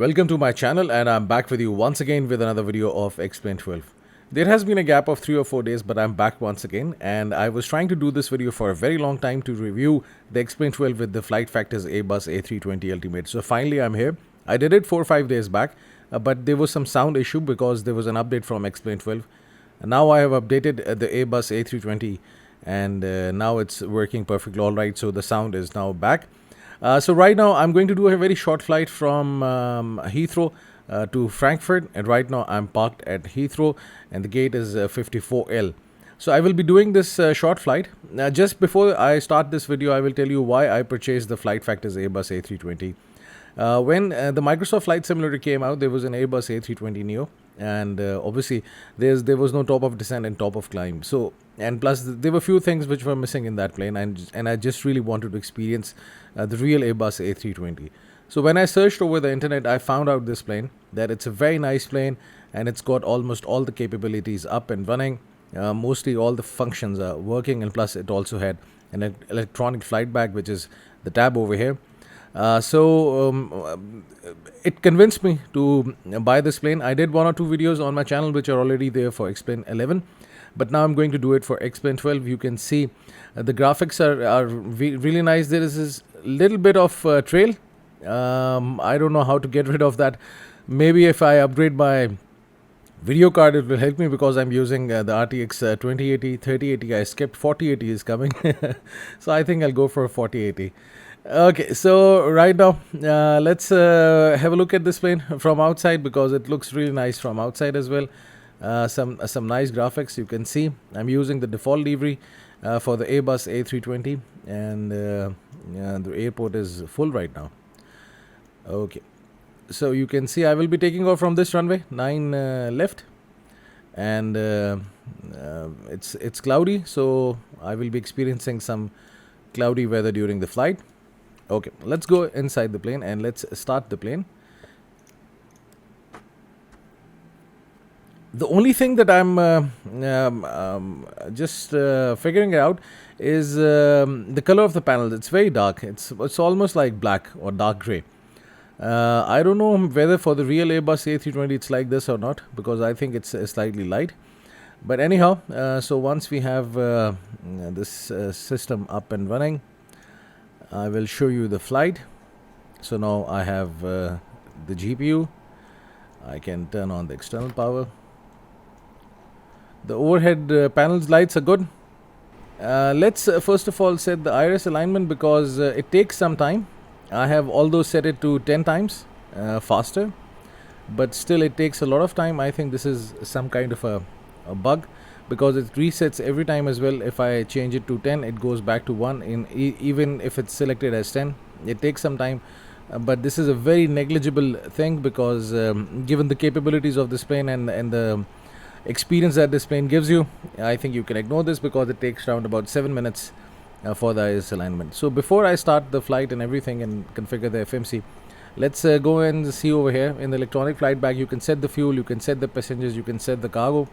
Welcome to my channel, and I'm back with you once again with another video of Explain 12. There has been a gap of 3 or 4 days, but I'm back once again, and I was trying to do this video for a very long time to review the Explain 12 with the FlightFactor's Airbus A320 Ultimate. So finally I'm here. I did it 4 or 5 days back, but there was some sound issue because there was an update from Explain 12. And now I have updated the Airbus A320, and now it's working perfectly alright, so the sound is now back. So right now I'm going to do a very short flight from Heathrow to Frankfurt, and right now I'm parked at Heathrow and the gate is 54L. So I will be doing this short flight. Just before I start this video, I will tell you why I purchased the FlightFactor's Airbus A320. When the Microsoft Flight Simulator came out, there was an Airbus A320 Neo, and obviously there was no top of descent and top of climb. So, and plus there were few things which were missing in that plane, and I just really wanted to experience the real Airbus A320. So when I searched over the internet, I found out this plane, that it's a very nice plane and it's got almost all the capabilities up and running. Mostly all the functions are working, and plus it also had an electronic flight bag, which is the tab over here. It convinced me to buy this plane. I did 1 or 2 videos on my channel which are already there for Explain 11, but now I'm going to do it for Explain 12. You can see the graphics are really nice. There is this little bit of trail. I don't know how to get rid of that. Maybe if I upgrade my video card, it will help me, because I'm using the RTX 2080, 3080. I skipped 4080 is coming. So I think I'll go for 4080. Okay, so right now let's have a look at this plane from outside, because it looks really nice from outside as well. Some nice graphics. You can see I'm using the default livery for the Airbus A320, and the airport is full right now. Okay, so you can see I will be taking off from this runway 9 left, and it's cloudy, so I will be experiencing some cloudy weather during the flight. Okay, let's go inside the plane and let's start the plane. The only thing that I'm just figuring out is the color of the panel. It's very dark. It's almost like black or dark gray. I don't know whether for the real Airbus A320 it's like this or not, because I think it's slightly light. But anyhow, so once we have this system up and running, I will show you the flight. So now I have the GPU. I can turn on the external power. The overhead panels lights are good. Let's first of all set the iris alignment, because it takes some time. I have although set it to 10 times faster, but still it takes a lot of time. I think this is some kind of a bug, because it resets every time as well. If I change it to 10, it goes back to 1 even if it's selected as 10. It takes some time, but this is a very negligible thing, because given the capabilities of this plane and the experience that this plane gives you, I think you can ignore this, because it takes around about 7 minutes for the iris alignment. So before I start the flight and everything and configure the FMC, let's go and see over here in the electronic flight bag. You can set the fuel, you can set the passengers, you can set the cargo.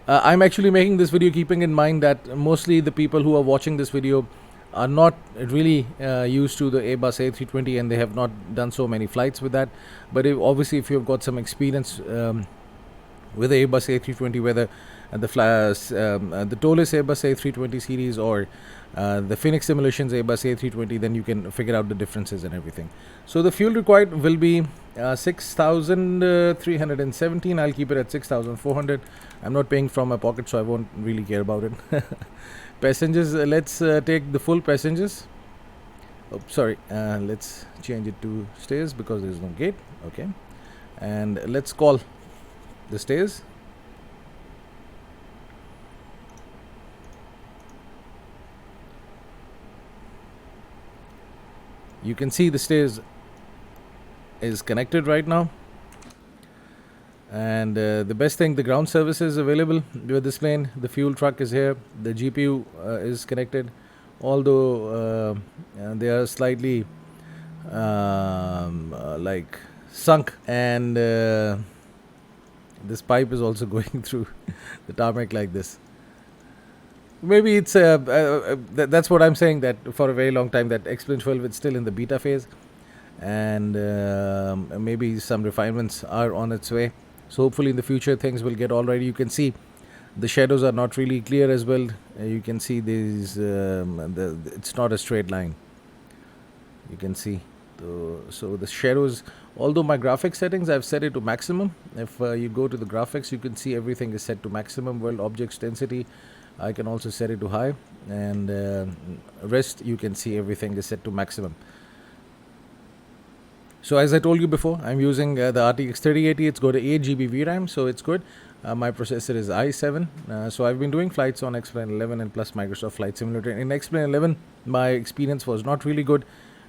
I'm actually making this video keeping in mind that mostly the people who are watching this video are not really used to the Airbus A320, and they have not done so many flights with that. But obviously if you've got some experience with the Airbus A320, whether the Tolis Airbus A320 series or the Phoenix Simulations Airbus A320, then you can figure out the differences and everything. So the fuel required will be 6,317. I'll keep it at 6,400. I'm not paying from my pocket, so I won't really care about it. Passengers, let's take the full passengers. Oh, sorry, let's change it to stairs, because there is no gate. Okay, and let's call the stairs. You can see the stairs is connected right now, and the best thing, the ground service is available with this plane. The fuel truck is here, the GPU is connected, although they are slightly like sunk, and this pipe is also going through the tarmac like this. Maybe it's that's what I'm saying, that for a very long time that Explain 12 is still in the beta phase, and maybe some refinements are on its way. So hopefully in the future things will get all right. You can see the shadows are not really clear as well. You can see these it's not a straight line. You can see so the shadows, although my graphic settings I've set it to maximum. If you go to the graphics, you can see everything is set to maximum. World objects density, I can also set it to high, and rest you can see everything is set to maximum. So as I told you before, I'm using the RTX 3080. It's got 8 GB VRAM, so it's good. My processor is i7. So I've been doing flights on X-Plane 11 and plus Microsoft Flight Simulator. In X-Plane 11, my experience was not really good,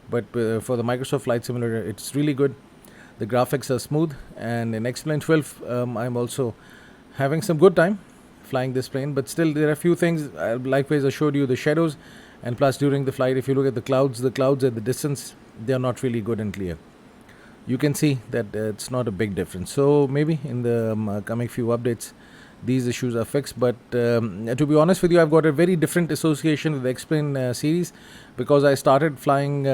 but for the Microsoft Flight Simulator, it's really good. The graphics are smooth, and in X-Plane 12, I'm also having some good time flying this plane. But still, there are a few things. Likewise, I showed you the shadows, and plus during the flight, if you look at the clouds at the distance, they are not really good and clear. You can see that it's not a big difference. So maybe in the coming few updates these issues are fixed, but to be honest with you, I've got a very different association with the X-Plane series, because I started flying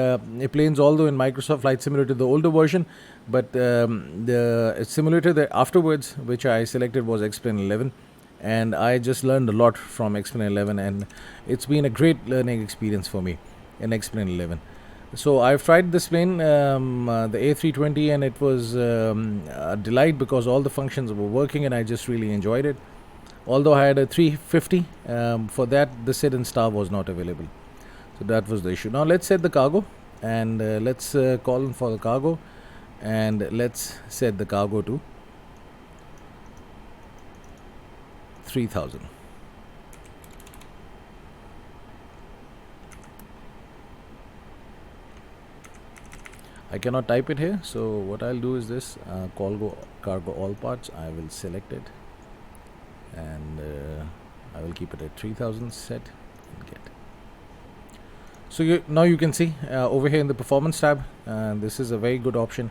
planes, although in Microsoft Flight Simulator, the older version, but the simulator that afterwards which I selected was X-Plane 11, and I just learned a lot from X-Plane 11, and it's been a great learning experience for me in X-Plane 11. So I've tried this plane, the A320, and it was a delight because all the functions were working and I just really enjoyed it. Although I had a 350, for that the sit and star was not available. So that was the issue. Now let's set the cargo, and let's call in for the cargo, and let's set the cargo to 3000. I cannot type it here, so what I'll do is this: cargo all parts. I will select it, and I will keep it at 3000 set and get. So now you can see over here in the performance tab, this is a very good option.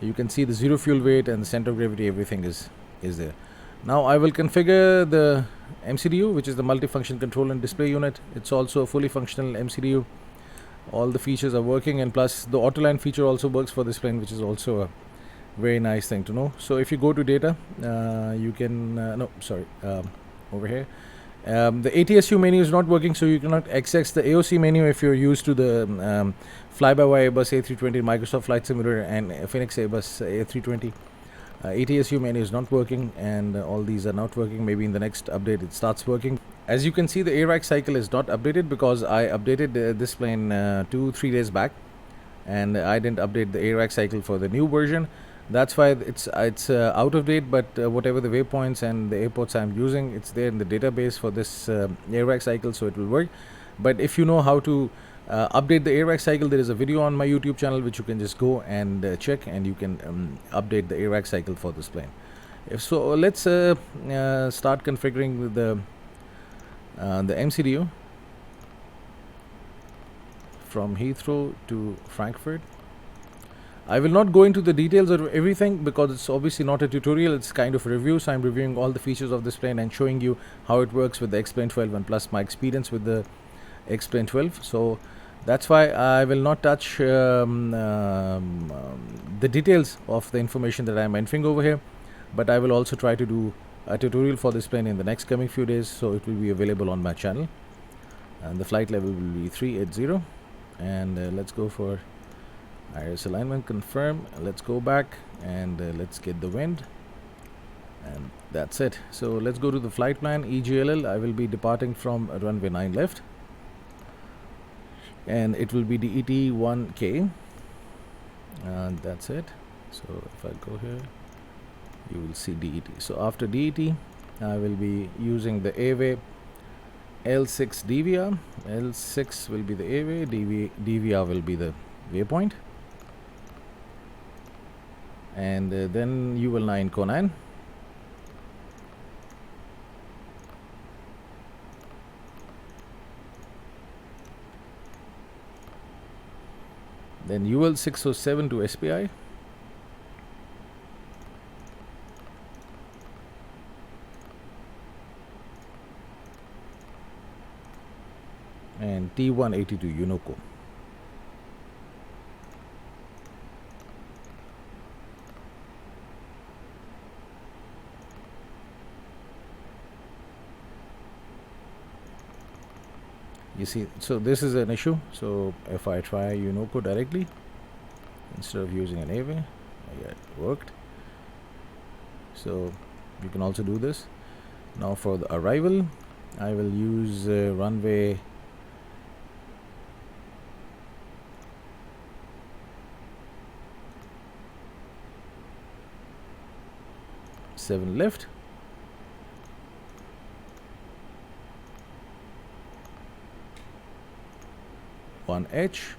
You can see the zero fuel weight and the center of gravity, everything is there. Now I will configure the MCDU, which is the multifunction control and display unit. It's also a fully functional MCDU. All the features are working, and plus the autoline feature also works for this plane, which is also a very nice thing to know. So if you go to data, you can over here, the ATSU menu is not working, so you cannot access the AOC menu if you're used to the fly-by-wire Airbus A320, Microsoft Flight Simulator, and Phoenix Airbus A320. ATSU menu is not working, and all these are not working. Maybe in the next update it starts working. As you can see, the ARAC cycle is not updated because I updated this plane 2-3 days back, and I didn't update the ARAC cycle for the new version. That's why it's out of date, but whatever the waypoints and the airports I'm using, it's there in the database for this ARAC cycle, so it will work. But if you know how to update the ARAC cycle, there is a video on my YouTube channel which you can just go and check, and you can update the ARAC cycle for this plane. If so, let's start configuring the MCDU from Heathrow to Frankfurt. I will not go into the details of everything because it's obviously not a tutorial, it's kind of a review. So I'm reviewing all the features of this plane and showing you how it works with the X-Plane 12 and plus my experience with the X-Plane 12. So that's why I will not touch the details of the information that I'm entering over here, but I will also try to do a tutorial for this plane in the next coming few days, so it will be available on my channel. And the flight level will be 380, and let's go for IRS alignment, confirm. Let's go back and let's get the wind, and that's it. So let's go to the flight plan. EGLL, I will be departing from runway 9 left, and it will be DET 1K, and that's it. So if I go here, you will see DET. So after DET, I will be using the airway L6 DVR. L6 will be the airway, DVR will be the waypoint, and then UL 9 Conan. Then UL 607 to SPI. And T180 to Unoco. You see, so this is an issue. So if I try Unoko directly instead of using an AV, yeah, it worked. So you can also do this. Now for the arrival, I will use runway 7 left. One H.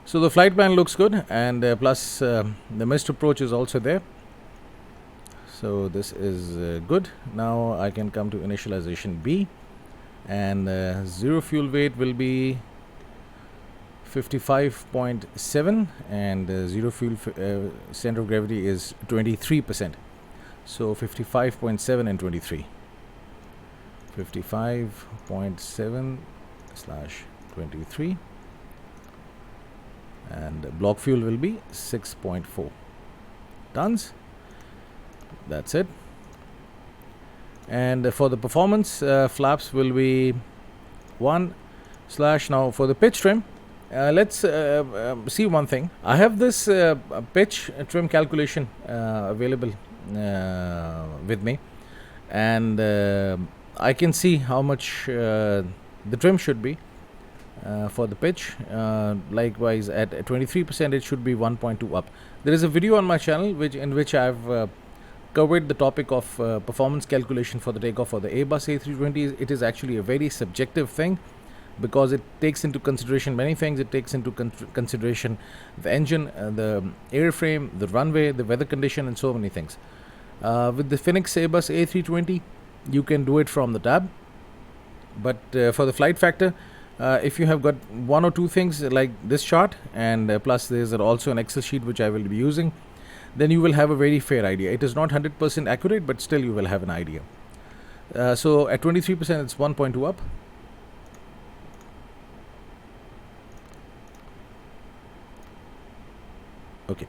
So the flight plan looks good, and plus the missed approach is also there. So this is good. Now I can come to initialization B, and zero fuel weight will be 55.7, and zero fuel center of gravity is 23%. So 55.7 and 23. 55.7 / 23. And block fuel will be 6.4 tons. That's it. And for the performance, flaps will be 1 / now for the pitch trim. Let's see one thing. I have this pitch trim calculation available with me, and I can see how much the trim should be for the pitch. Likewise, at 23% it should be 1.2 up. There is a video on my channel in which I've covered the topic of performance calculation for the takeoff for the Airbus A320. It is actually a very subjective thing, because it takes into consideration many things. It takes into consideration the engine, the airframe, the runway, the weather condition, and so many things. With the Phoenix Airbus A320, you can do it from the tab, but for the FlightFactor, if you have got one or two things like this chart, and plus there's also an Excel sheet which I will be using, then you will have a very fair idea. It is not 100% accurate, but still you will have an idea. So at 23% it's 1.2 up. Okay.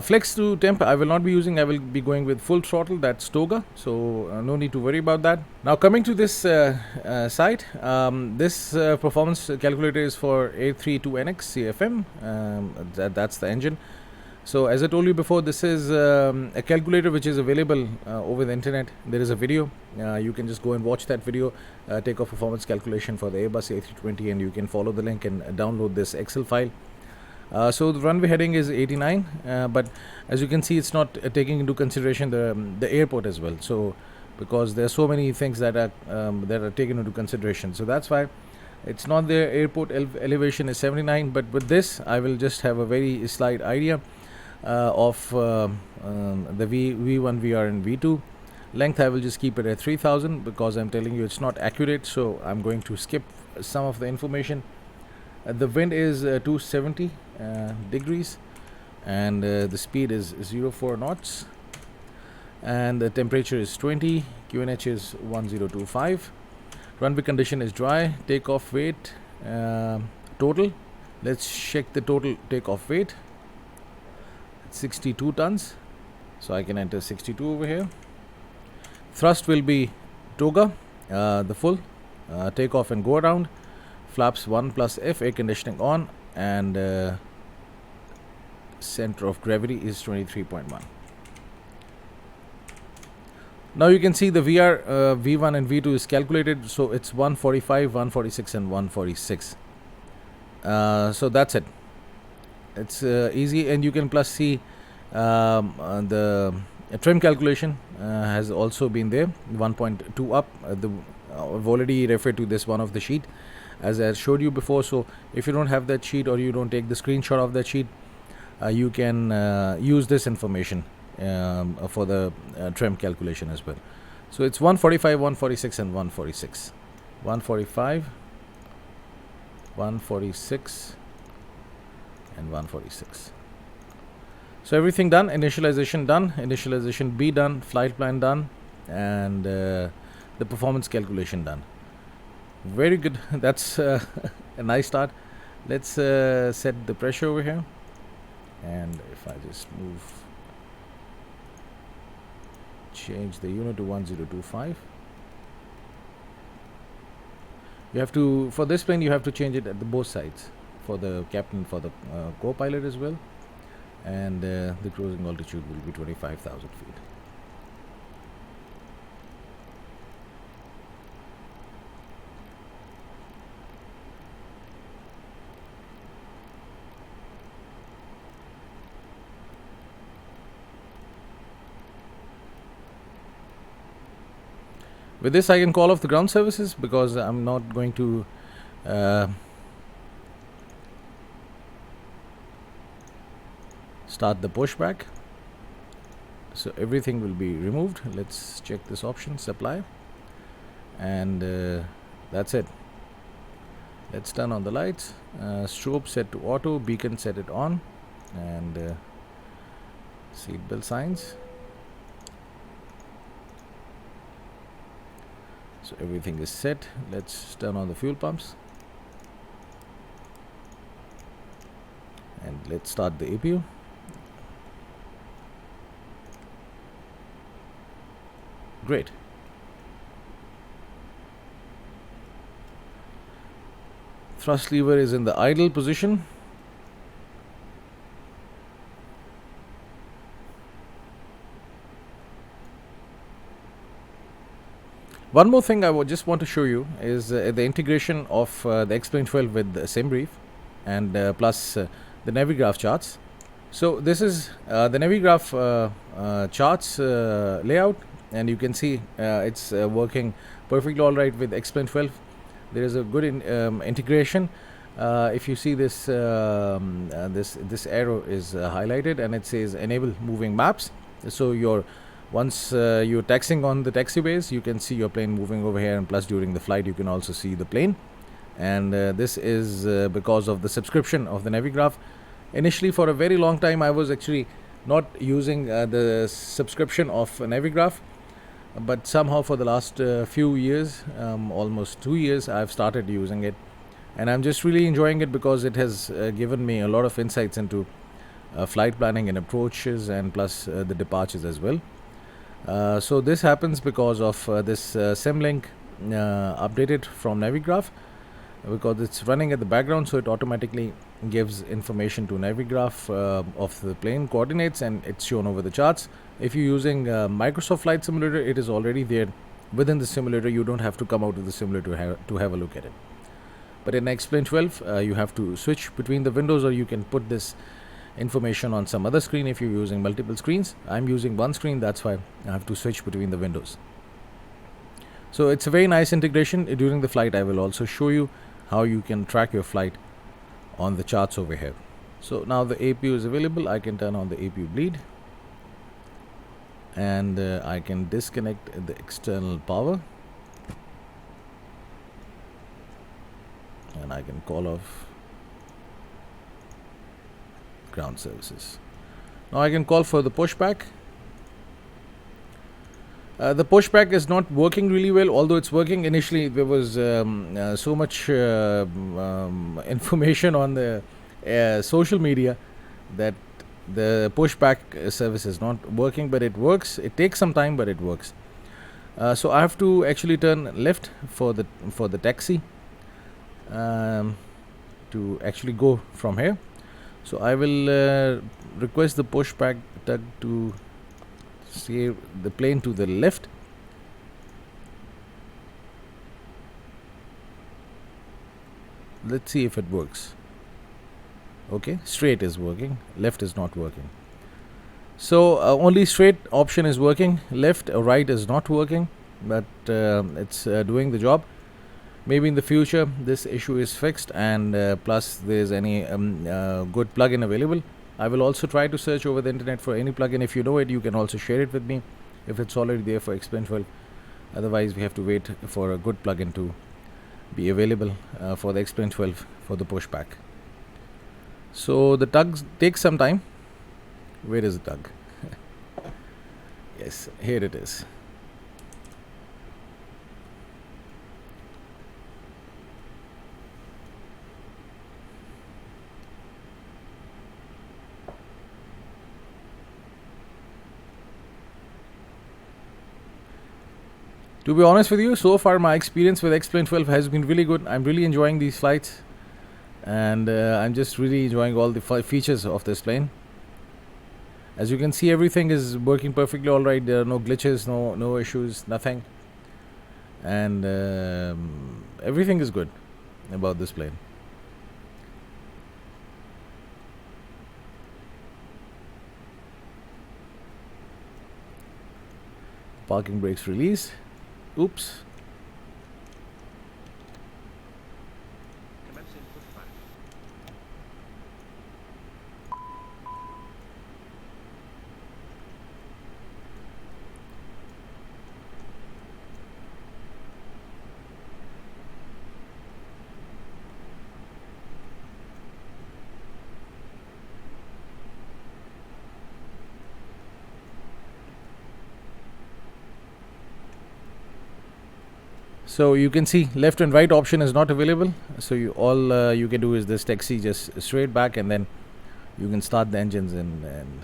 Flex to temp I will not be using. I will be going with full throttle. That's Toga, so no need to worry about that. Now coming to this site, this performance calculator is for A32NX CFM. That's the engine. So as I told you before, this is a calculator which is available over the internet. There is a video. You can just go and watch that video, takeoff performance calculation for the Airbus A320, and you can follow the link and download this Excel file. So the runway heading is 89, but as you can see, it's not taking into consideration the airport as well. So because there are so many things that are taken into consideration, so that's why it's not there. Airport elevation is 79, but with this I will just have a very slight idea of the V1, VR, and V2. Length I will just keep it at 3000, because I'm telling you it's not accurate, so I'm going to skip some of the information. The wind is 270 degrees, and the speed is 04 knots, and the temperature is 20. QNH is 1025. Runway condition is dry. Takeoff weight total. Let's check the total takeoff weight. 62 tons, so I can enter 62 over here. Thrust will be Toga, the full takeoff and go around. Flaps 1 + F, air conditioning on, and center of gravity is 23.1. Now you can see the VR, V1 and V2 is calculated, so it's 145, 146 and 146. So that's it. It's easy, and you can plus see the trim calculation has also been there, 1.2 up. I've already referred to this one of the sheet as I showed you before. So if you don't have that sheet, or you don't take the screenshot of that sheet, you can use this information for the trim calculation as well. So it's 145, 146 and 146. 145, 146 and 146. So everything done, initialization done, initialization B done, flight plan done, and the performance calculation done. Very good. That's a nice start. Let's set the pressure over here, and if I just change the unit to 1025. You have to, for this plane, you have to change it at the both sides, for the captain, for the co-pilot as well, and the cruising altitude will be 25,000 feet. With this, I can call off the ground services because I'm not going to start the pushback. So everything will be removed. Let's check this option, supply, and that's it. Let's turn on the lights. Strobe set to auto, beacon set it on, and seatbelt signs. So everything is set. Let's turn on the fuel pumps, and let's start the APU. Great. Thrust lever is in the idle position. One more thing I would just want to show you is the integration of the X-Plane 12 with the SimBrief and plus the Navigraph charts. So this is the Navigraph charts layout, and you can see it's working perfectly all right with X-Plane 12. There is a good integration. If you see this this arrow is highlighted, and it says enable moving maps. So once you're taxiing on the taxiways, you can see your plane moving over here, and plus during the flight you can also see the plane. And this is because of the subscription of the Navigraph. Initially, for a very long time, I was actually not using the subscription of Navigraph, but somehow for the last few years, almost 2 years, I've started using it, and I'm just really enjoying it because it has given me a lot of insights into flight planning and approaches, and plus the departures as well. So this happens because of this Simlink updated from Navigraph, because it's running at the background, so it automatically gives information to Navigraph of the plane coordinates, and it's shown over the charts. If you're using Microsoft Flight Simulator, it is already there within the simulator. You don't have to come out of the simulator to have a look at it. But in X-Plane 12, you have to switch between the windows, or you can put this information on some other screen if you're using multiple screens. I'm using one screen, that's why I have to switch between the windows. So it's a very nice integration. During the flight, I will also show you how you can track your flight on the charts over here. So now the APU is available. I can turn on the APU bleed, and I can disconnect the external power, and I can call off ground services. Now I can call for the pushback. The pushback is not working really well, although it's working. Initially there was so much information on the social media that the pushback service is not working, but it works. It takes some time, but it works. So I have to actually turn left for the taxi to actually go from here. So I will request the pushback tug to steer the plane to the left. Let's see if it works. Okay, straight is working, left is not working. So only straight option is working, left or right is not working, but it's doing the job. Maybe in the future this issue is fixed, and plus there's any good plugin available. I will also try to search over the internet for any plugin. If you know it, you can also share it with me if it's already there for X-Plane 12. Otherwise we have to wait for a good plugin to be available for the X-Plane 12 for the pushback. So the tug takes some time. Where is the tug? Yes, here it is. To be honest with you, so far my experience with X-Plane 12 has been really good. I'm really enjoying these flights, and I'm just really enjoying all the features of this plane. As you can see, everything is working perfectly all right. There are no glitches, no issues, nothing, and everything is good about this plane. Parking brakes released. Oops. So you can see left and right option is not available. So all you can do is this taxi just straight back, and then you can start the engines and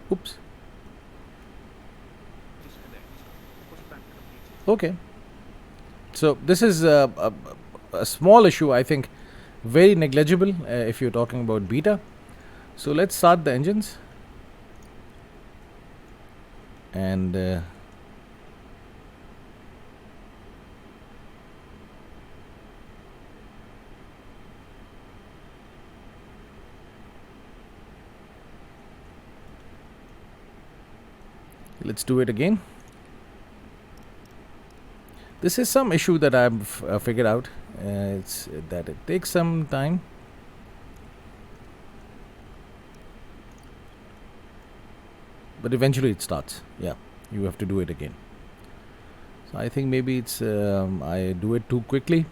oops. Okay. So this is a small issue, I think, very negligible if you're talking about beta. So let's start the engines, and let's do it again. This is some issue that I've figured out. It's that it takes some time. But eventually it starts. Yeah, you have to do it again. So I think maybe it's I do it too quickly.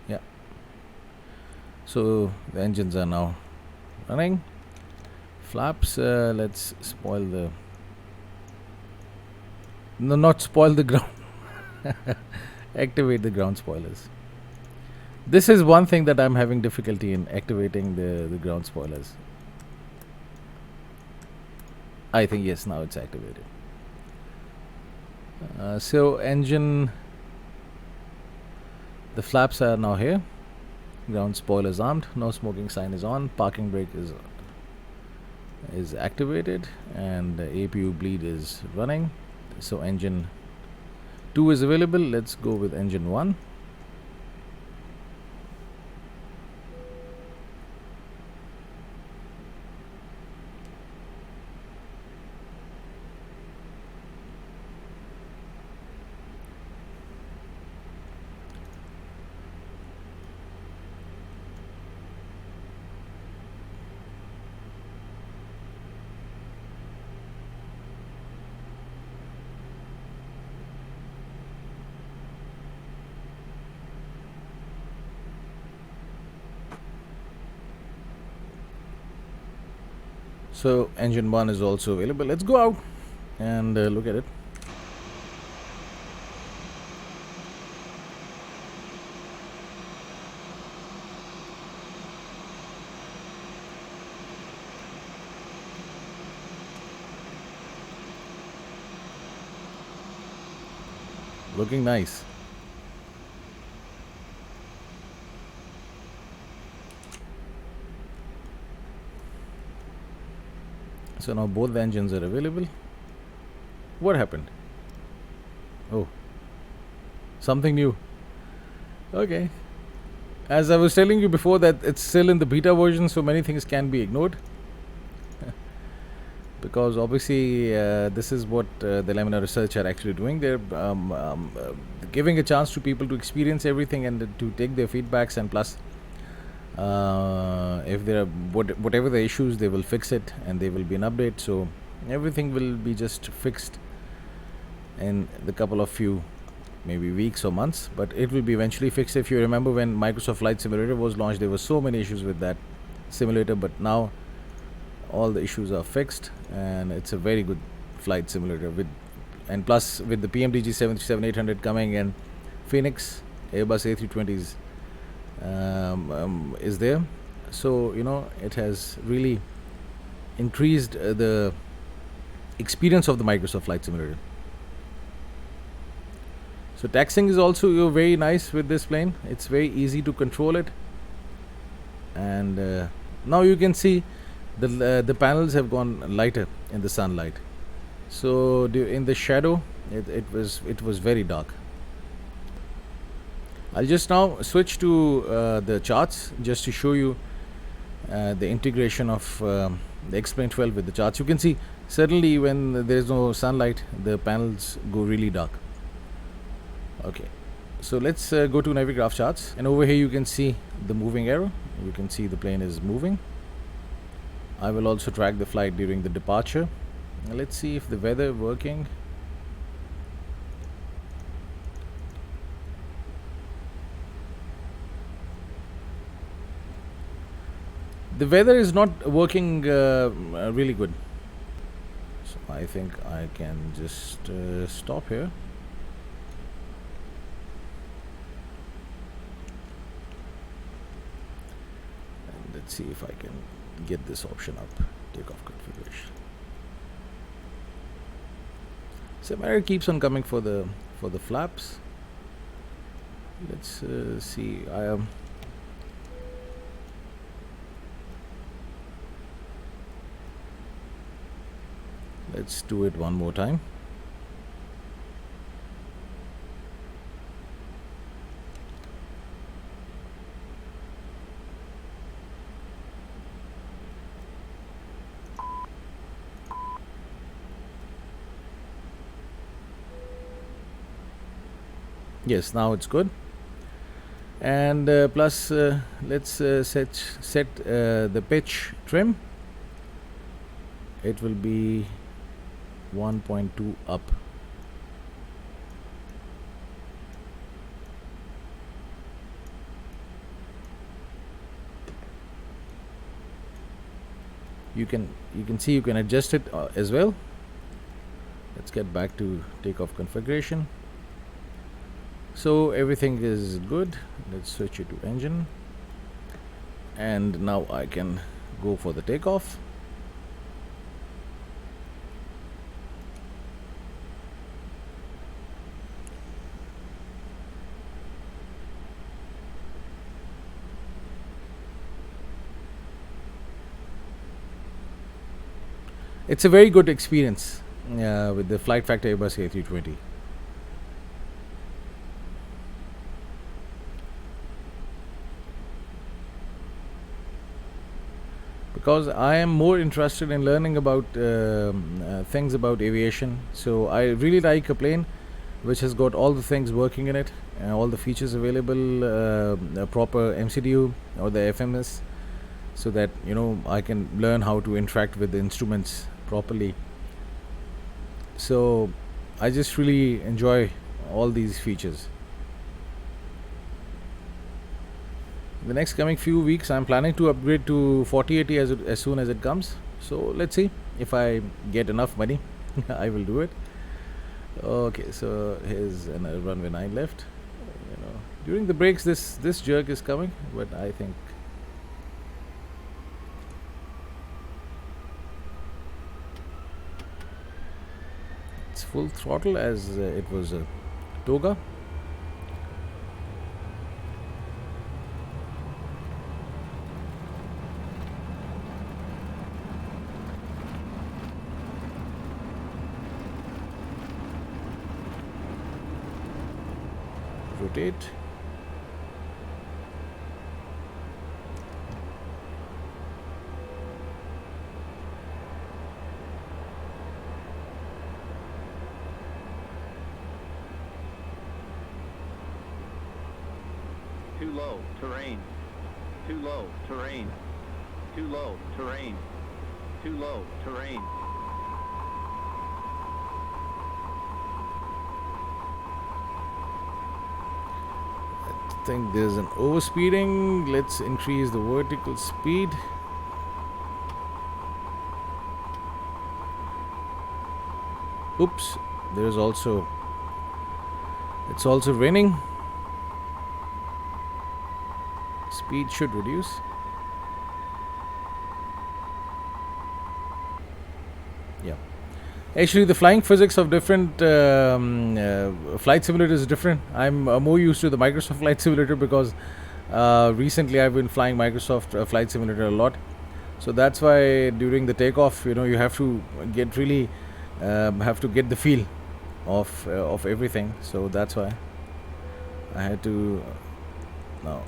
Yeah. So the engines are now running. Flaps, let's spoil the... No, not spoil the ground. Activate the ground spoilers. This is one thing that I'm having difficulty in, activating the ground spoilers. I think yes, now it's activated. So engine, the flaps are now here. Ground spoilers armed. No smoking sign is on. Parking brake is activated, and the APU bleed is running. So engine 2 is available. Let's go with engine 1. So engine 1 is also available. Let's go out and look at it. Looking nice. So now both the engines are available. What happened? Oh, something new. Okay. As I was telling you before, that it's still in the beta version, so many things can be ignored. Because obviously this is what the Laminar Research are actually doing. They're giving a chance to people to experience everything and to take their feedbacks, and plus if there are whatever the issues, they will fix it, and there will be an update. So everything will be just fixed in the couple of few maybe weeks or months, but it will be eventually fixed. If you remember, when Microsoft Flight Simulator was launched, there were so many issues with that simulator, but now all the issues are fixed, and it's a very good flight simulator. And plus, with the PMDG 737-800 coming, and Phoenix Airbus A320s is there, so it has really increased the experience of the Microsoft Flight Simulator. So taxiing is also very nice with this plane. It's very easy to control it, and now you can see the panels have gone lighter in the sunlight. So in the shadow, it was very dark. I'll just now switch to the charts just to show you the integration of the X-Plane 12 with the charts. You can see suddenly when there is no sunlight, the panels go really dark. Okay, so let's go to Navigraph charts, and over here you can see the moving arrow. You can see the plane is moving. I will also track the flight during the departure. Now let's see if the weather working. The weather is not working really good, so I think I can just stop here. And let's see if I can get this option up, takeoff configuration. Some error keeps on coming for the flaps. Let's see. Let's do it one more time. Yes, now it's good. And plus let's set the pitch trim. It will be 1.2 up. You can see you can adjust it as well. Let's get back to takeoff configuration. So everything is good. Let's switch it to engine, and now I can go for the takeoff. It's a very good experience with the FlightFactor Airbus A320. Because I am more interested in learning about things about aviation, so I really like a plane which has got all the things working in it, all the features available, a proper MCDU or the FMS, so that I can learn how to interact with the instruments properly. So I just really enjoy all these features. The next coming few weeks I'm planning to upgrade to 4080 as soon as it comes. So let's see if I get enough money. I will do it. Okay, so here's another runway 9 left. During the breaks this jerk is coming, but I think it's full throttle as it was a toga. Rotate. Too low, terrain. Too low, terrain. Too low, terrain. Too low, terrain. think there's an overspeeding. Let's increase the vertical speed. Oops, there's also, it's also raining. Speed should reduce. Yeah. Actually, the flying physics of different flight simulators is different. I'm more used to the Microsoft Flight Simulator because recently I've been flying Microsoft Flight Simulator a lot. So that's why during the takeoff, you have to get really have to get the feel of everything. So that's why I had to now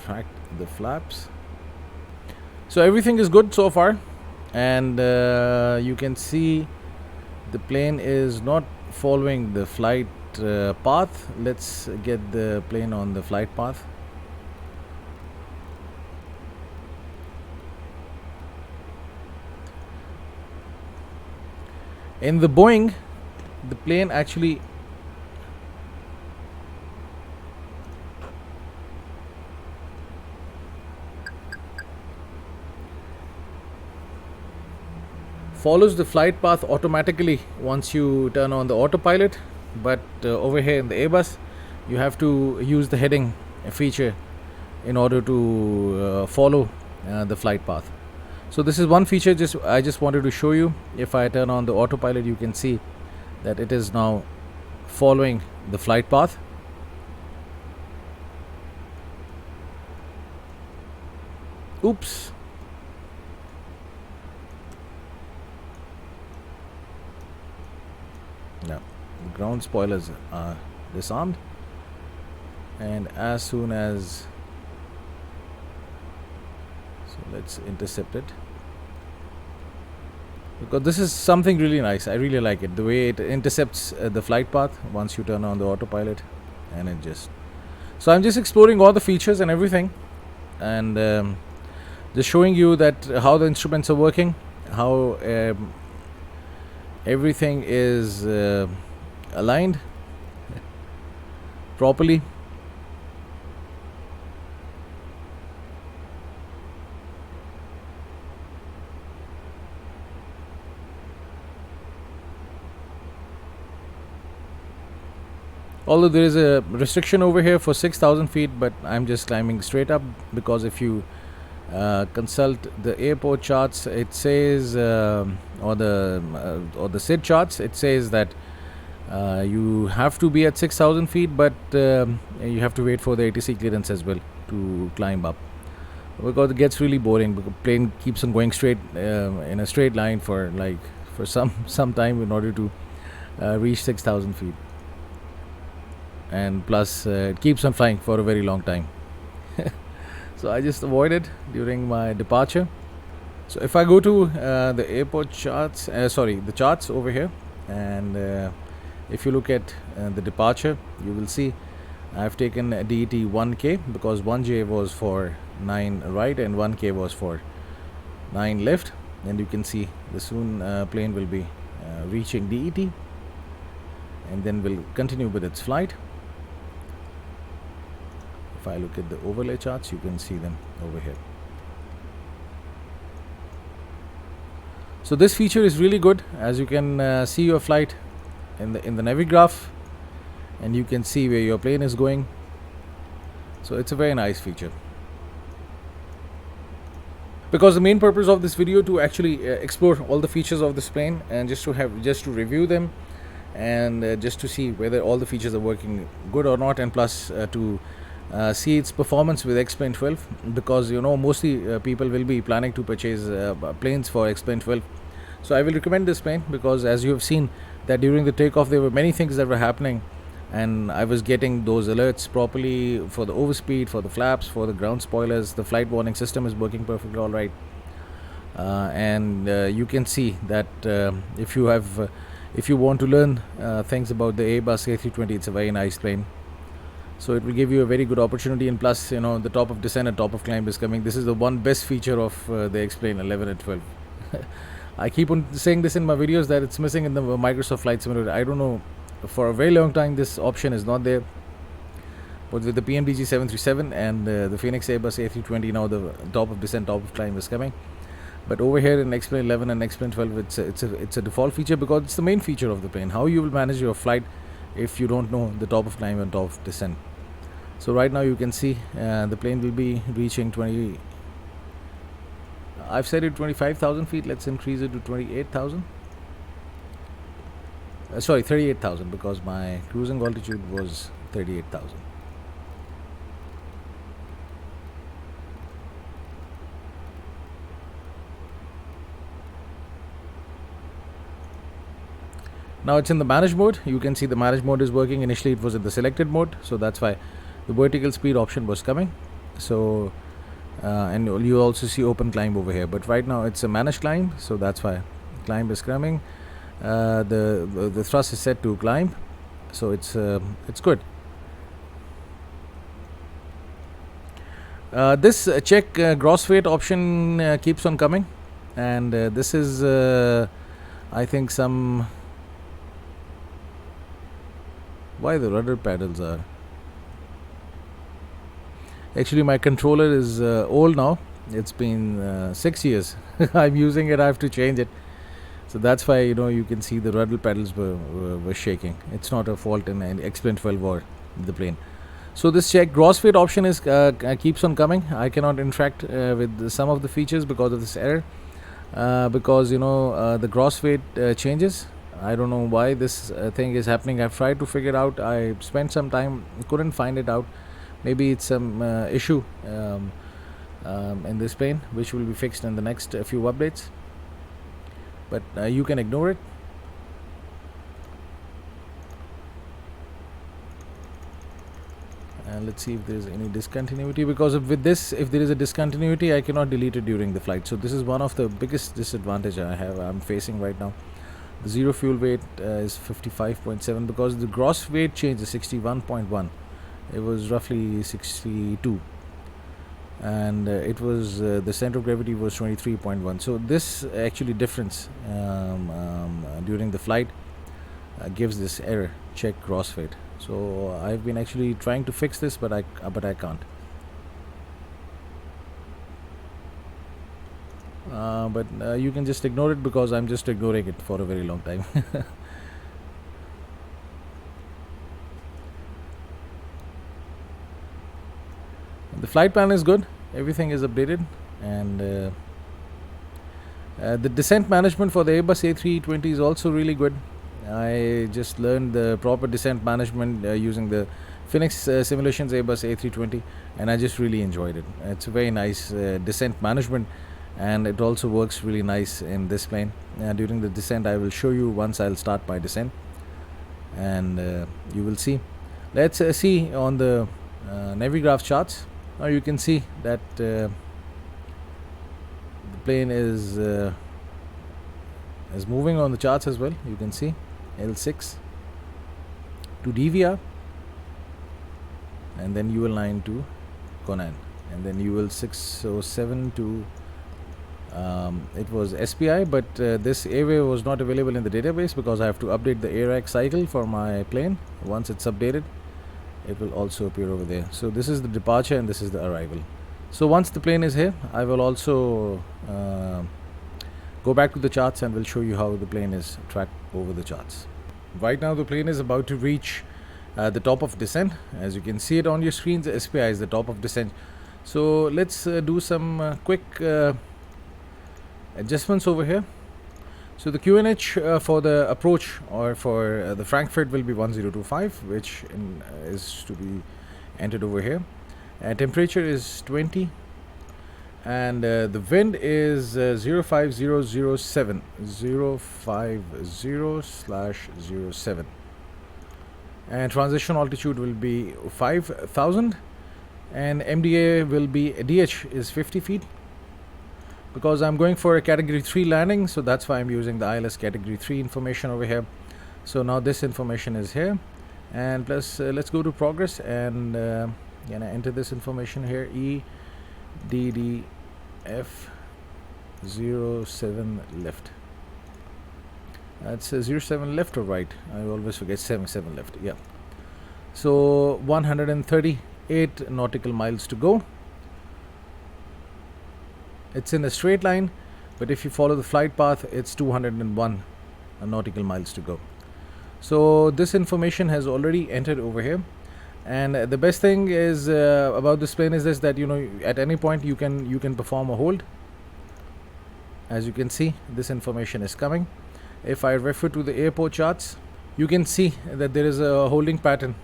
track the flaps. So everything is good so far, and you can see the plane is not following the flight path. Let's get the plane on the flight path. In the Boeing, the plane actually follows the flight path automatically once you turn on the autopilot, but over here in the Airbus you have to use the heading feature in order to follow the flight path. So this is one feature I just wanted to show you. If I turn on the autopilot, you can see that it is now following the flight path. Oops. Now the ground spoilers are disarmed, and as soon as, so let's intercept it, because this is something really nice. I really like it, the way it intercepts the flight path once you turn on the autopilot, and it just, so I'm just exploring all the features and everything, and just showing you that how the instruments are working, how everything is aligned properly. Although there is a restriction over here for 6,000 feet, but I'm just climbing straight up, because if you consult the airport charts, it says or the SID charts, it says that you have to be at 6,000 feet, but you have to wait for the ATC clearance as well to climb up, because it gets really boring, because the plane keeps on going straight in a straight line for some time in order to reach 6,000 feet, and plus it keeps on flying for a very long time. So I just avoid it during my departure. So if I go to the airport charts, the charts over here, and if you look at the departure, you will see I've taken a DET 1K, because 1J was for 9 right and 1K was for 9 left, and you can see the soon plane will be reaching DET, and then will continue with its flight. If I look at the overlay charts, you can see them over here. So this feature is really good, as you can see your flight in the Navigraph, and you can see where your plane is going. So it's a very nice feature, because the main purpose of this video to actually explore all the features of this plane, and just to review them, and just to see whether all the features are working good or not, and plus to see its performance with X-Plane 12, because mostly people will be planning to purchase planes for X-Plane 12. So I will recommend this plane, because as you have seen that during the takeoff there were many things that were happening, and I was getting those alerts properly for the overspeed, for the flaps, for the ground spoilers. The flight warning system is working perfectly all right, and you can see that if you want to learn things about the Airbus A320, it's a very nice plane. So it will give you a very good opportunity, and plus the top of descent and top of climb is coming. This is the one best feature of the X-Plane 11 and 12. I keep on saying this in my videos that it's missing in the Microsoft Flight Simulator. I don't know, for a very long time this option is not there, But with the PMDG 737 and the Phoenix Airbus A320, now the top of descent, top of climb is coming. But over here in X-Plane 11 and X-Plane 12, it's a default feature because it's the main feature of the plane. How you will manage your flight if you don't know the top of climb and top of descent. So right now you can see the plane will be reaching 20. I've set it 25,000 feet. Let's increase it to 28,000. Sorry, 38,000 because my cruising altitude was 38,000. Now it's in the manage mode. You can see the manage mode is working. Initially it was in the selected mode, so that's why the vertical speed option was coming. So and you also see open climb over here, but right now it's a managed climb, so that's why climb is coming. The thrust is set to climb, so it's good. This check gross weight option keeps on coming, and this is I think some. Why the rudder paddles are. Actually, my controller is old now. It's been 6 years. I'm using it. I have to change it. So that's why you can see the rudder paddles were shaking. It's not a fault in X-Plane 12 or the plane. So this check gross weight option is keeps on coming. I cannot interact with some of the features because of this error. Because the gross weight changes. I don't know why this thing is happening. I've tried to figure it out. I spent some time, couldn't find it out. Maybe it's some issue in this plane, which will be fixed in the next few updates. But you can ignore it. And let's see if there is any discontinuity, because with this, if there is a discontinuity, I cannot delete it during the flight. So this is one of the biggest disadvantage I'm facing right now. The zero fuel weight is 55.7 because the gross weight change is 61.1. It was roughly 62, and it was the center of gravity was 23.1. So this actually difference during the flight gives this error, check gross weight. So I've been actually trying to fix this, but I can't. But you can just ignore it because I'm just ignoring it for a very long time. The flight plan is good. Everything is updated, and the descent management for the Airbus A320 is also really good. I just learned the proper descent management using the Phoenix Simulations Airbus A320, and I just really enjoyed it. It's a very nice descent management, and it also works really nice in this plane. During the descent, I will show you once I'll start my descent, and you will see. Let's see on the Navigraph charts. Now you can see that the plane is moving on the charts as well. You can see L6 to DVR, and then UL9 to Conan, and then UL607 to it was SPI, but this airway was not available in the database because I have to update the AirAC cycle for my plane. Once it's updated, it will also appear over there. So this is the departure and this is the arrival. So once the plane is here, I will also go back to the charts and will show you how the plane is tracked over the charts. Right now the plane is about to reach the top of descent. As you can see it on your screens, SPI is the top of descent. So let's do some quick adjustments over here. So the QNH for the approach or for the Frankfurt will be 1025, which is to be entered over here. Temperature is 20, and the wind is 05007, 050/07, and transition altitude will be 5000, and MDA will be DH is 50 feet. Because I'm going for a category 3 landing, so that's why I'm using the ILS category 3 information over here. So now this information is here, and plus let's go to progress and enter this information here. EDDF07 left. That's 07 left or right? I always forget 77 left. Yeah. So 138 nautical miles to go. It's in a straight line, but if you follow the flight path, it's 201 nautical miles to go. So this information has already entered over here, and the best thing is about this plane is this, that at any point you can perform a hold. As you can see, this information is coming. If I refer to the airport charts, you can see that there is a holding pattern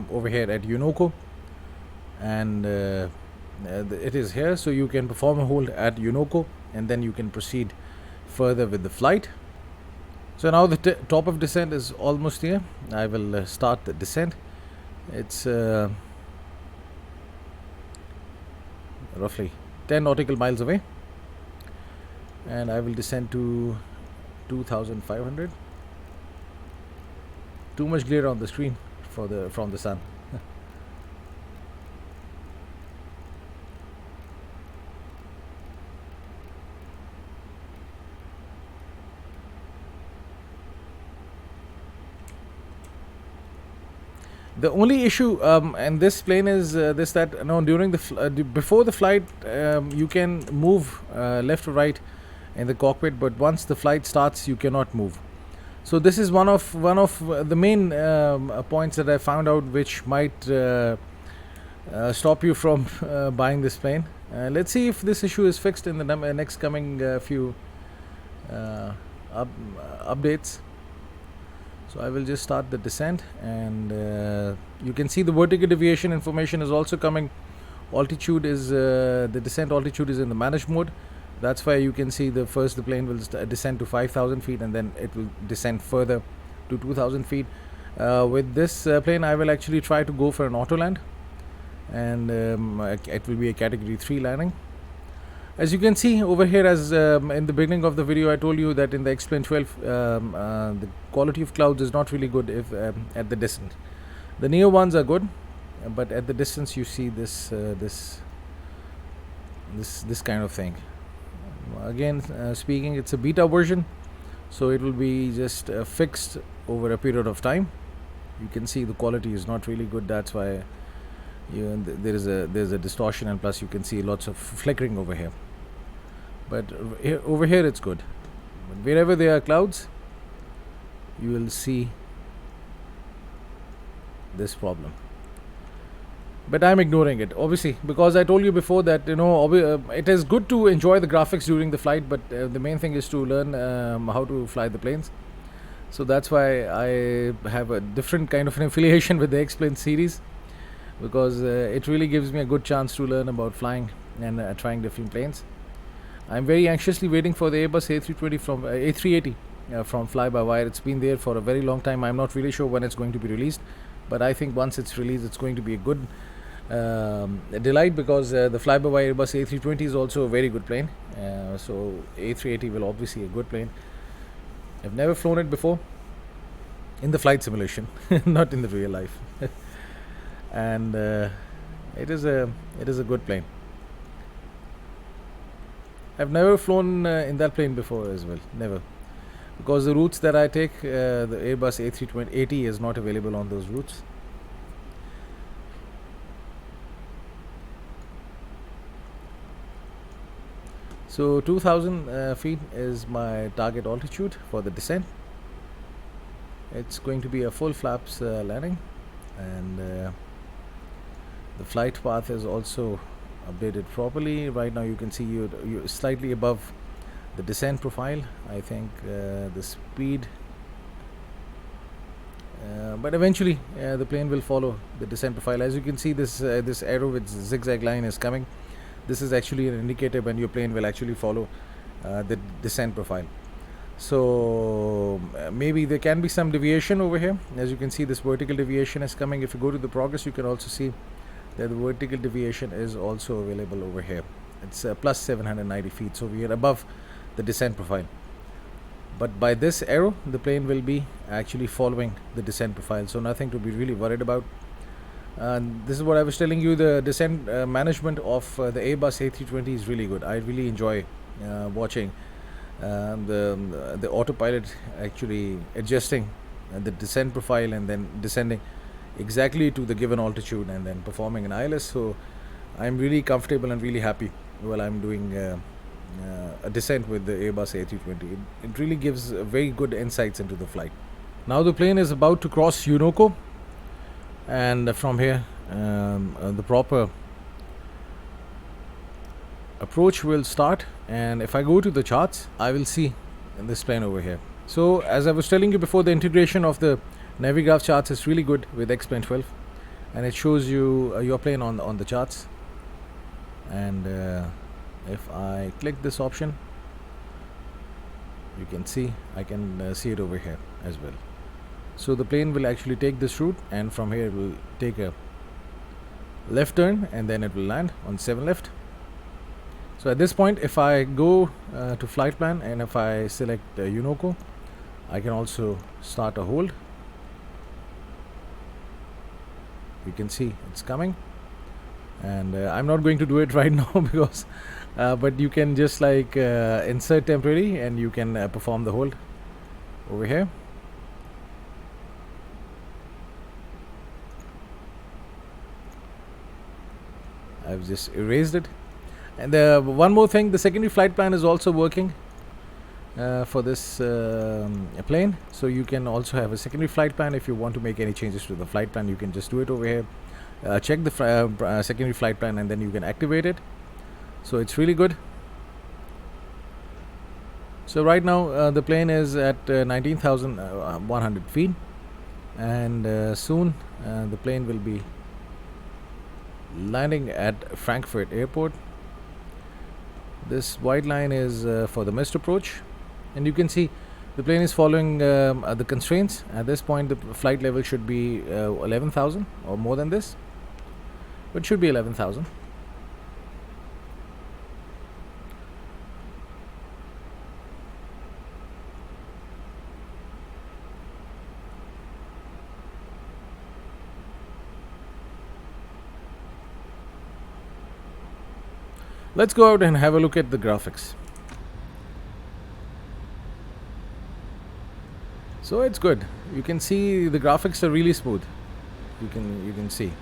over here at Unoko, and it is here, so you can perform a hold at Unoko and then you can proceed further with the flight. So now the top of descent is almost here. I will start the descent. It's roughly 10 nautical miles away, and I will descend to 2500. Too much glare on the screen from the sun. The only issue in this plane is this, that during before the flight you can move left or right in the cockpit, but once the flight starts you cannot move. So this is one of the main points that I found out, which might stop you from buying this plane. Let's see if this issue is fixed in the next coming few updates. So I will just start the descent, and you can see the vertical deviation information is also coming. Altitude is the descent altitude is in the managed mode. That's why you can see the plane will descend to 5,000 feet, and then it will descend further to 2,000 feet. With this plane, I will actually try to go for an auto land, and it will be a category 3 landing. As you can see over here, as in the beginning of the video I told you that in the X-Plane 12 the quality of clouds is not really good if at the distance. The near ones are good, but at the distance you see this kind of thing. Again, speaking, it's a beta version, so it will be just fixed over a period of time. You can see the quality is not really good. That's why there's a distortion, and plus you can see lots of flickering over here. But over here it's good. But wherever there are clouds, you will see this problem. But I'm ignoring it, obviously, because I told you before that it is good to enjoy the graphics during the flight, but the main thing is to learn how to fly the planes. So that's why I have a different kind of an affiliation with the X-Plane series, because it really gives me a good chance to learn about flying and trying different planes. I'm very anxiously waiting for the Airbus A320 from A380 from fly-by-wire. It's been there for a very long time. I'm not really sure when it's going to be released, but I think once it's released, it's going to be a good delight, because the fly-by-wire Airbus A320 is also a very good plane. So A380 will obviously be a good plane. I've never flown it before in the flight simulation, not in the real life. And it is a good plane. I've never flown in that plane before as well, never, because the routes that I take, the Airbus A380 is not available on those routes. So 2,000 feet is my target altitude for the descent. It's going to be a full flaps landing, and the flight path is also updated properly. Right now you can see you're slightly above the descent profile. I think the speed, but eventually the plane will follow the descent profile. As you can see, this arrow with zigzag line is coming. This is actually an indicator when your plane will actually follow the descent profile. So maybe there can be some deviation over here. As you can see, this vertical deviation is coming. If you go to the progress, you can also see that the vertical deviation is also available over here. It's plus 790 feet, so we are above the descent profile. But by this arrow, the plane will be actually following the descent profile, so nothing to be really worried about. And this is what I was telling you, the descent management of the Airbus A320 is really good. I really enjoy watching the autopilot actually adjusting the descent profile and then descending exactly to the given altitude and then performing an ILS. So I'm really comfortable and really happy while I'm doing a descent with the Airbus A320. It really gives very good insights into the flight. Now the plane is about to cross Unoko, and from here the proper approach will start. And if I go to the charts, I will see this plane over here. So as I was telling you before, the integration of the Navigraph charts is really good with X-Plane 12, and it shows you your plane on the charts. And if I click this option, you can see I can see it over here as well. So the plane will actually take this route, and from here it will take a left turn, and then it will land on 7 left. So at this point, if I go to flight plan and if I select Unoko, I can also start a hold. You can see it's coming, and I'm not going to do it right now because but you can just like insert temporary and you can perform the hold over here. I've just erased it. And one more thing, the secondary flight plan is also working for this plane. So you can also have a secondary flight plan. If you want to make any changes to the flight plan, you can just do it over here. Check the secondary flight plan, and then you can activate it. So it's really good. So right now the plane is at 19,100 feet, and soon the plane will be landing at Frankfurt Airport. This white line is for the missed approach, and you can see the plane is following the constraints. At this point, the flight level should be 11,000 or more than this, but it should be 11,000. Let's go out and have a look at the graphics. So it's good. You can see the graphics are really smooth. You can see.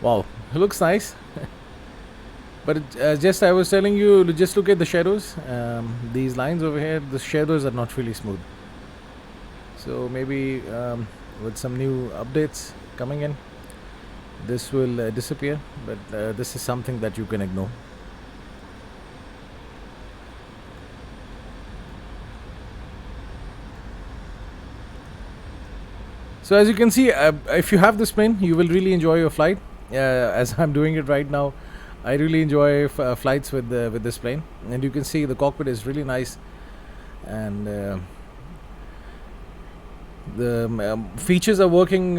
Wow, it looks nice. But just I was telling you, just look at the shadows. These lines over here, the shadows are not really smooth. So maybe with some new updates coming in, this will disappear. But this is something that you can ignore. So as you can see, if you have this plane, you will really enjoy your flight. As I'm doing it right now, I really enjoy flights with this plane, and you can see the cockpit is really nice, and the features are working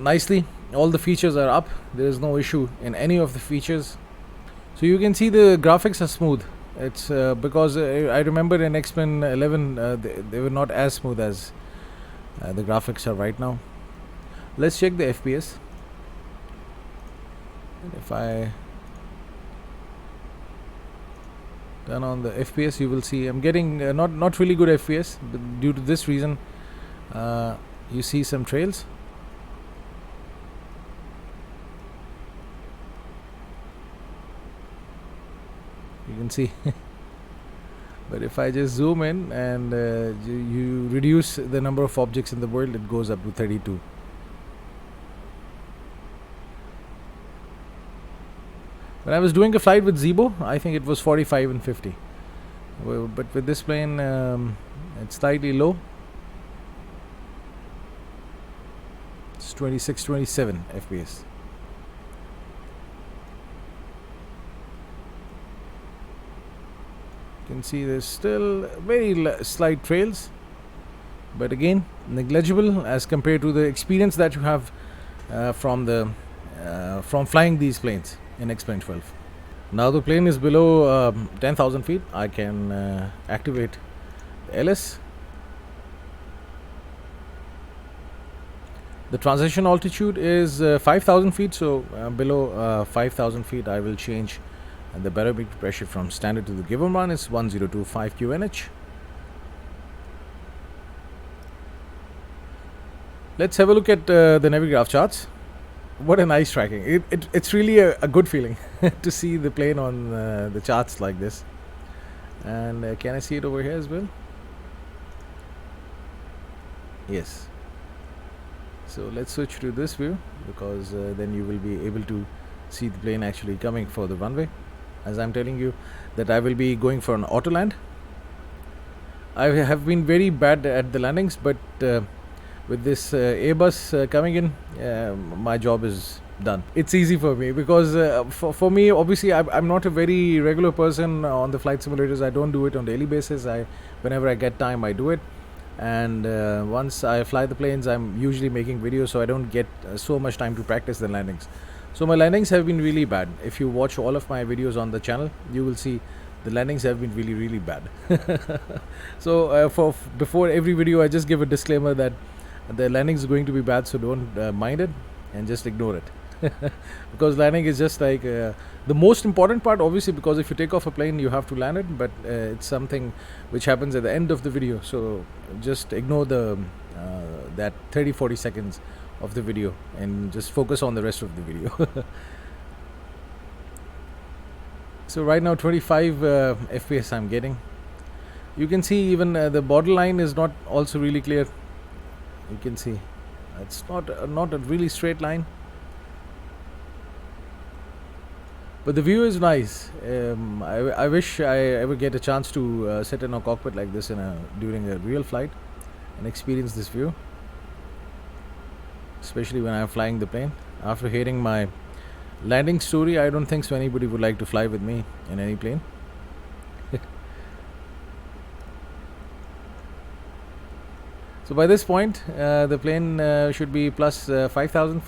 nicely. All the features are up. There is no issue in any of the features. So you can see the graphics are smooth. It's because I remember in X-Plane 11 they were not as smooth as the graphics are right now. Let's check the FPS. If I turn on the FPS, you will see I'm getting not really good FPS, but due to this reason you see some trails. You can see. But if I just zoom in and you reduce the number of objects in the world, it goes up to 32. When I was doing a flight with Zibo, I think it was 45 and 50. But with this plane, it's slightly low. It's 26, 27 FPS. You can see there's still very slight trails, but again negligible as compared to the experience that you have from flying these planes in X-Plane 12. Now the plane is below 10,000 feet. I can activate the LS. The transition altitude is 5,000 feet, so below 5,000 feet I will change the barometric pressure from standard to the given one is 1025 QNH. Let's have a look at the Navigraph charts. What a nice tracking. It's really a good feeling to see the plane on the charts like this. And can I see it over here as well? Yes. So let's switch to this view, because then you will be able to see the plane actually coming for the runway. As I'm telling you that I will be going for an auto land. I have been very bad at the landings, but with this Airbus coming in, my job is done. It's easy for me, because for me, obviously I'm not a very regular person on the flight simulators. I don't do it on daily basis. Whenever I get time, I do it. And once I fly the planes, I'm usually making videos, so I don't get so much time to practice the landings. So my landings have been really bad. If you watch all of my videos on the channel, you will see the landings have been really bad. So before every video, I just give a disclaimer that the landing is going to be bad, so don't mind it and just ignore it. Because landing is just like the most important part, obviously, because if you take off a plane, you have to land it, but it's something which happens at the end of the video, so just ignore the that 30-40 seconds of the video and just focus on the rest of the video. So right now 25 FPS I'm getting. You can see even the borderline is not also really clear. You can see it's not a really straight line, but the view is nice. I wish I ever get a chance to sit in a cockpit like this during a real flight and experience this view, especially when I'm flying the plane. After hearing my landing story, I don't think so anybody would like to fly with me in any plane. So by this point, the plane should be plus 5,000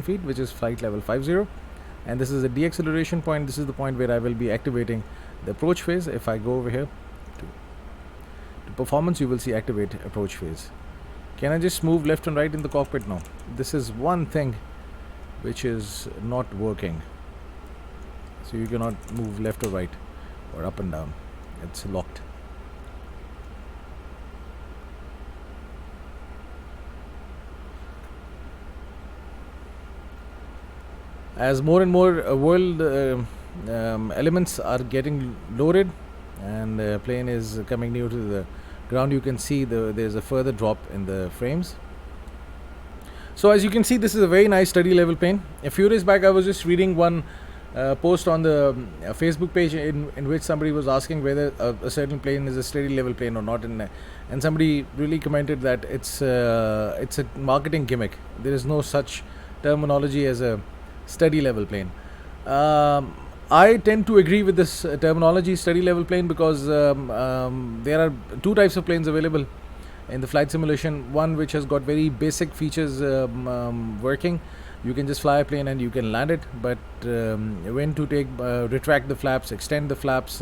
feet, which is flight level 50. And this is the deacceleration point. This is the point where I will be activating the approach phase. If I go over here to performance, you will see activate approach phase. Can I just move left and right in the cockpit? No. This is one thing which is not working. So you cannot move left or right or up and down. It's locked. As more and more world elements are getting loaded and the plane is coming near to the ground, you can see there's a further drop in the frames. So as you can see, this is a very nice study level plane. A few days back I was just reading one post on the Facebook page in which somebody was asking whether a certain plane is a steady level plane or not, and somebody really commented that it's a marketing gimmick. There is no such terminology as a steady level plane. I tend to agree with this terminology, steady level plane, because there are two types of planes available in the flight simulation. One which has got very basic features working. You can just fly a plane and you can land it, but when to retract the flaps, extend the flaps,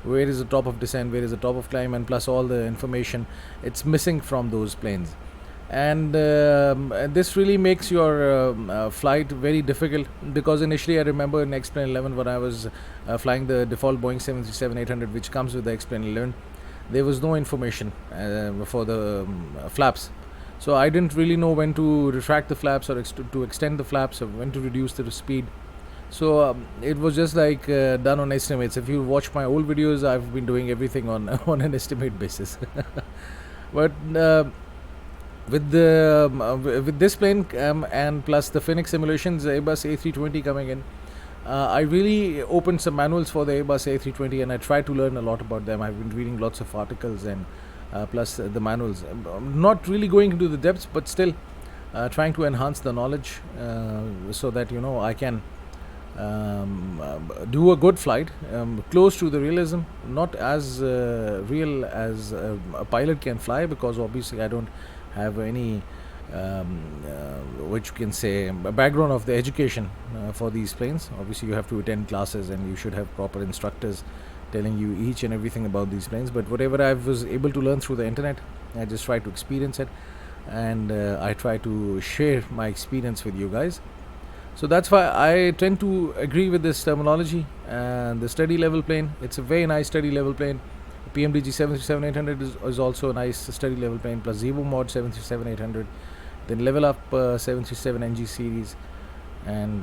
where is the top of descent, where is the top of climb, and plus all the information, it's missing from those planes. And this really makes your flight very difficult, because initially I remember in X-Plane 11 when I was flying the default Boeing 737-800, which comes with the X-Plane 11, there was no information for the flaps. So I didn't really know when to retract the flaps or to extend the flaps, or when to reduce the speed. So it was just like done on estimates. If you watch my old videos, I've been doing everything on an estimate basis. But with this plane and plus the Phoenix simulations, Airbus A320 coming in, I really opened some manuals for the Airbus A320 and I tried to learn a lot about them. I've been reading lots of articles and plus the manuals. Not really going into the depths, but still trying to enhance the knowledge so that I can do a good flight, close to the realism, not as real as a pilot can fly, because obviously I don't have any which you can say a background of the education for these planes. Obviously, you have to attend classes and you should have proper instructors telling you each and everything about these planes. But whatever I was able to learn through the internet, I just try to experience it, and I try to share my experience with you guys. So that's why I tend to agree with this terminology. And the study level plane, it's a very nice study level plane. PMDG 737-800 is also a nice study level plane, plus Zevo Mod 737-800, then Level Up 737 NG series, and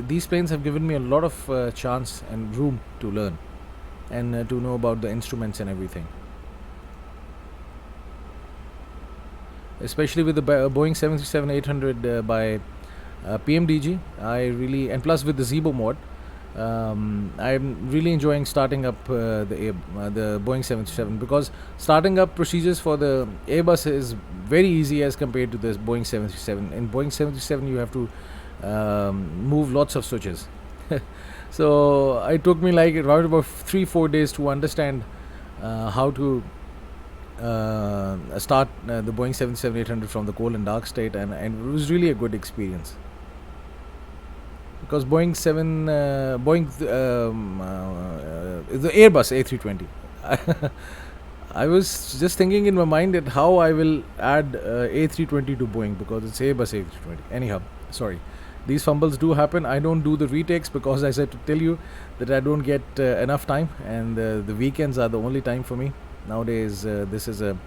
these planes have given me a lot of chance and room to learn and to know about the instruments and everything. Especially with the Boeing 737-800 by PMDG, I really, and plus with the Zevo Mod, I'm really enjoying starting up the Boeing 737, because starting up procedures for the Airbus is very easy as compared to the Boeing 737. In Boeing 737, you have to move lots of switches. So it took me like around about 3-4 days to understand how to start the Boeing 737-800 from the cold and dark state, and it was really a good experience. Because the Airbus A320. I was just thinking in my mind that how I will add A320 to Boeing, because it's Airbus A320. Anyhow, sorry. These fumbles do happen. I don't do the retakes because I said to tell you that I don't get enough time, and the weekends are the only time for me. Nowadays, this is a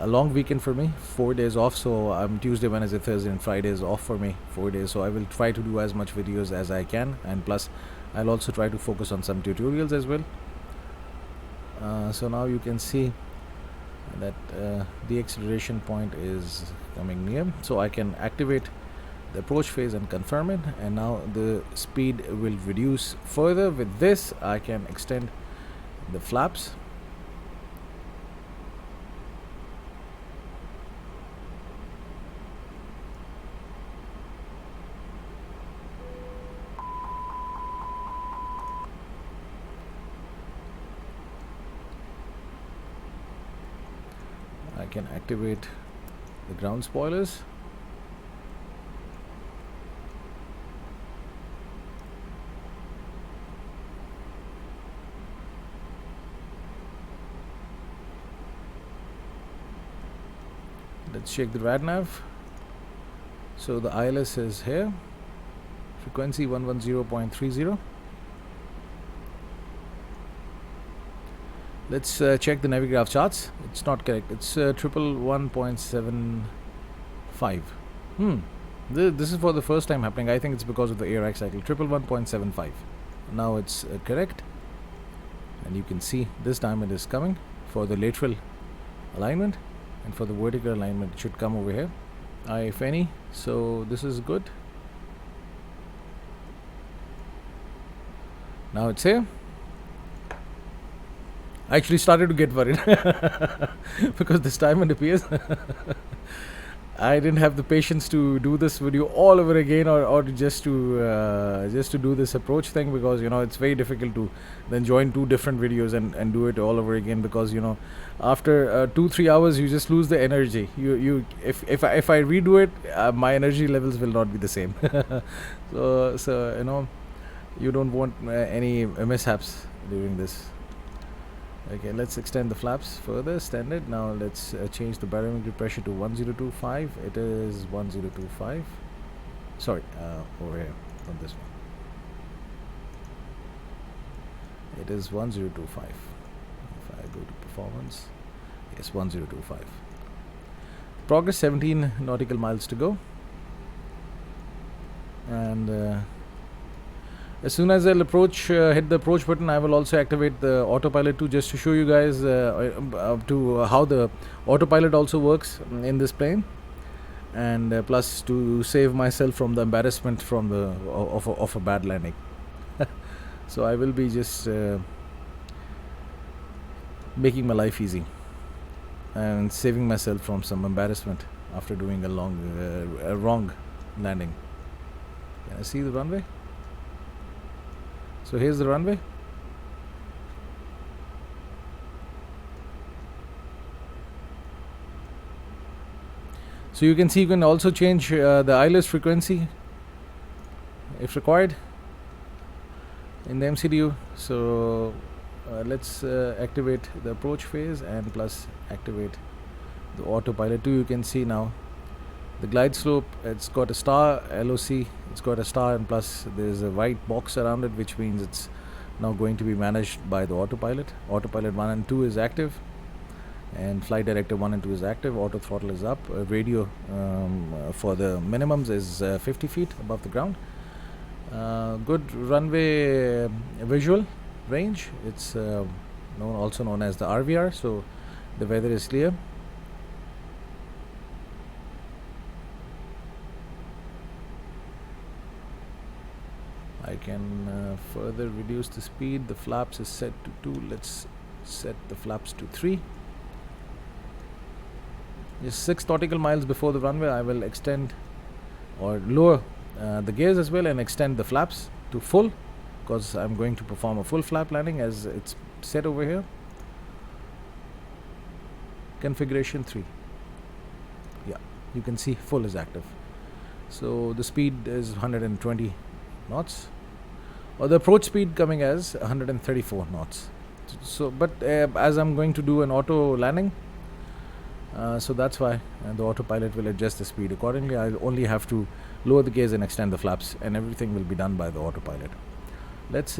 long weekend for me, 4 days off. So I'm Tuesday, Wednesday, Thursday and Friday is off for me, 4 days. So I will try to do as much videos as I can, and plus I'll also try to focus on some tutorials as well. So now you can see that the acceleration point is coming near, so I can activate the approach phase and confirm it, and now the speed will reduce further. With this, I can extend the flaps. I can activate the ground spoilers. Let's check the radnav. So the ILS is here, frequency 110.30. Let's check the Navigraph charts. It's not correct. It's 111.75. This is for the first time happening. I think it's because of the air rack cycle. 111.75. Now it's correct, and you can see this time it is coming for the lateral alignment, and for the vertical alignment it should come over here, if any. So this is good. Now it's here. I actually started to get worried because this time it appears I didn't have the patience to do this video all over again, or just to do this approach thing, because it's very difficult to then join two different videos and do it all over again, because after 2-3 hours you just lose the energy. If I redo it, my energy levels will not be the same. so you don't want any mishaps during this. Okay, let's extend the flaps further, extend it. Now let's change the barometric pressure to 1025. It is 1025. Sorry, over here, not this one. It is 1025. If I go to performance, yes, 1025. Progress 17 nautical miles to go. And as soon as I'll hit the approach button, I will also activate the autopilot too, just to show you guys to how the autopilot also works in this plane, and plus to save myself from the embarrassment from of a bad landing. So I will be just making my life easy and saving myself from some embarrassment after doing a wrong landing. Can I see the runway? So here's the runway. So you can see you can also change the ILS frequency if required in the MCDU. So let's activate the approach phase and plus activate the autopilot too. You can see now the glide slope, it's got a star LOC, it's got a star, and plus there's a white box around it, which means it's now going to be managed by the autopilot. Autopilot 1 and 2 is active, and flight director 1 and 2 is active. Auto throttle is up. Radio for the minimums is 50 feet above the ground. Good runway visual range. It's also known as the RVR, so the weather is clear. I can further reduce the speed. The flaps is set to 2. Let's set the flaps to 3. Just 6 nautical miles before the runway, I will extend or lower the gears as well and extend the flaps to full, because I'm going to perform a full flap landing as it's set over here. Configuration 3. Yeah, you can see full is active. So the speed is 120 knots, or the approach speed coming as 134 knots. So but as I'm going to do an auto landing, so that's why the autopilot will adjust the speed accordingly. I'll only have to lower the gears and extend the flaps, and everything will be done by the autopilot. Let's